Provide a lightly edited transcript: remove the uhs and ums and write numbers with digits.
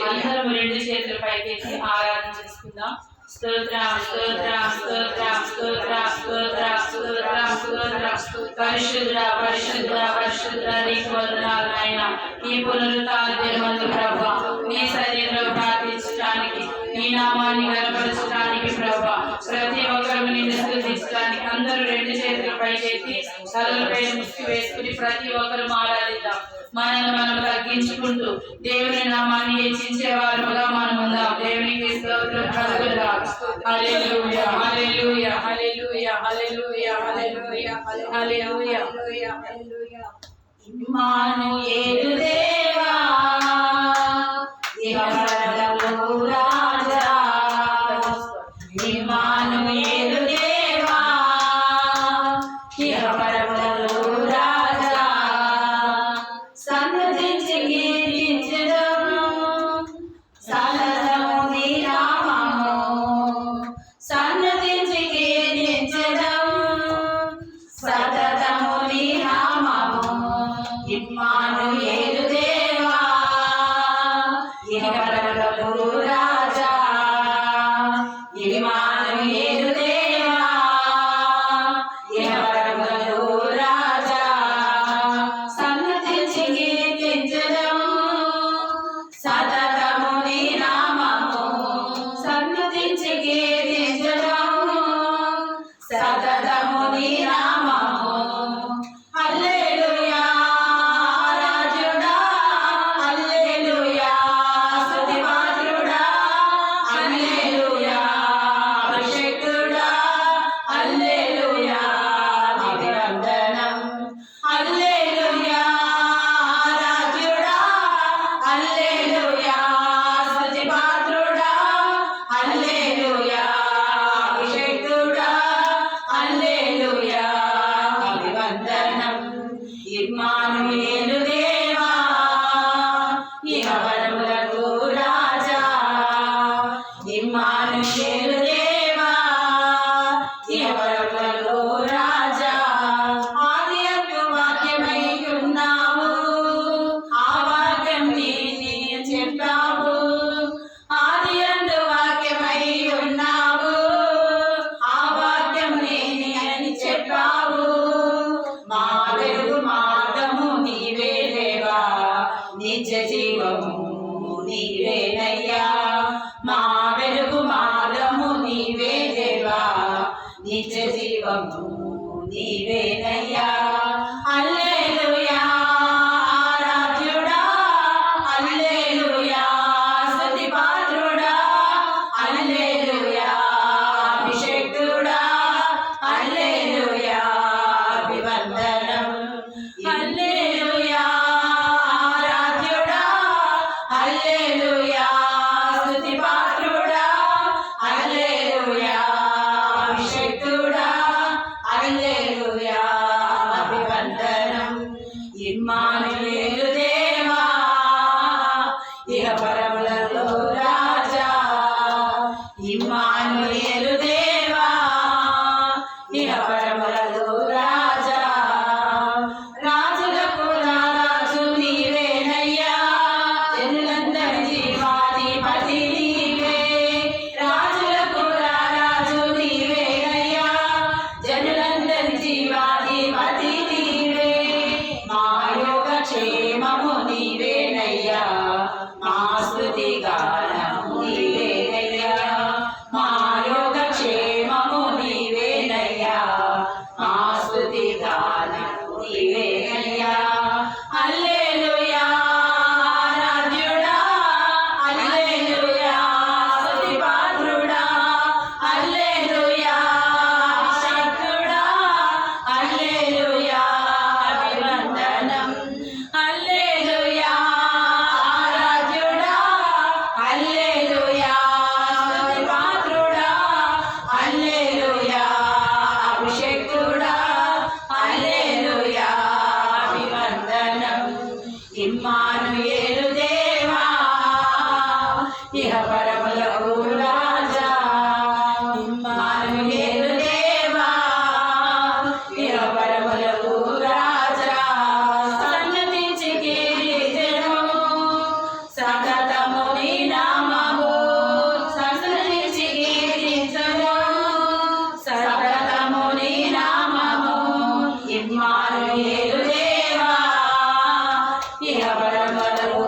అందరం రెండు చేతుల పైకెత్తి ఆరాధన చేసుకుందాం. స్తోత్రం స్తోత్రం స్తోత్రం స్తోత్రం స్తోత్రం స్తోత్రం స్తోత్రం పరిశుద్ధ పరిశుద్ధ పరిశుద్ధ నీకు వందనాలు నాయన. ఈ పునరుత్థాన దినమందు ప్రభువా నీ సన్నిధిలో ప్రార్థించడానికి, నీ నామాన్ని కనపరచడానికి ప్రభువా ప్రతి ఒక్కరు నిన్ను స్తుతించడానికి అందరూ రెండు చేతుల పైకెత్తి తలలపై ముసుగు వేసుకుని ప్రతి ఒక్కరు ఆరాధిద్దాం. మనల్ని మనం తగ్గించుకుంటూ దేవుని నామాన్ని హెచ్చించే వారుగా మనం ఉందాం. దేవునికి స్తోత్రం కలుగునుగాక. హల్లెలూయా హల్లెలూయా హల్లెలూయా హల్లెలూయా హల్లెలూయా హల్లెలూయా హల్లెలూయా. ఇమ్మానుయేలు దేవా ఇహపరలోక రాజా, ఇమ్మానుయేలు దేవా ఇహపరలోక రాజా, సన్నతించి కీర్తించెదము సహజము నీ నామము, సన్నతించి కీర్తించెదము సతతము నీ నామము. ఇమ్మానుయేలు దేవా ఇహపరలోక రాజా, ఇమ్మానుయేలు దేవా ఇహపరలోక రాజా, సన్నతించి కీర్తించెదము సతతము నీ నామము, సన్నతించి కీర్తించెదము సతతము నీ నామము. హల్లెలూయా రాజుడా, హల్లెలూయా స్తుతిపాత్రుడా, హల్లెలూయా అభిషేకుడా, హల్లెలూయా అభివందనం. హల్లెలూయా రాజుడా, హల్లెలూయా స్తుతిపాత్రుడా, హల్లెలూయా అభిషేకుడా, హల్లెలూయా అభివందనం. ఇమ్మానుయేలు దేవా ఇహపరములకు రాజా, ఇమ్మానుయేలు దేవా ఇహపరములకు రాజా. ఆది అందు వాక్యమై ఉన్నావు, ఆ వాక్యం నీని చెప్పావు. ఆది అందు వాక్యమై ఉన్నావు, ఆ వాక్యం నేనే అని చెప్పావు. మా వెలుగు మార్గము నీవే దేవా, నిత్య జీవము నీవేనయ్యా. మా వెలుగు మార్గము నీవే దేవా, నిత్య జీవము నీవేనయ్యా. హల్లెలూయా రాజుడా, హల్లెలూయా స్తుతిపాత్రుడా, హల్లెలూయా అభిషేకుడా, హల్లెలూయా అభివందనం. హల్లెలూయా రాజుడా, హల్లెలూయా స్తుతిపాత్రుడా, హల్లెలూయా అభిషేకుడా, హల్లెలూయా అభివందనం. ఇమ్మానుయేలు దేవా ఇహపరములలో రాజా, ఇమ్మానుయేలు దేవా ఇహపరములలో రాజా. రాజులకు రాజు నీవేనయ్యా, జనులందరి జీవాధిపతి నీవే. రాజులకు రాజు నీవేనయ్యా, జనులందరి జీవాధిపతి నీవే. మా యోగ క్షేమము నీవేనయ్యా, మా స్తుతి గానము నీవేనయ్యా. మా యోగ క్షేమము నీవేనయ్యా, మా స్తుతి గానము నీవేనయ్యా. హల్లెలూయా రాజుడా, హల్లెలూయా స్తుతిపాత్రుడా, హల్లెలూయా అభిషేకుడా, హల్లెలూయా అభివందనం. హల్లెలూయా రాజుడా, రమణము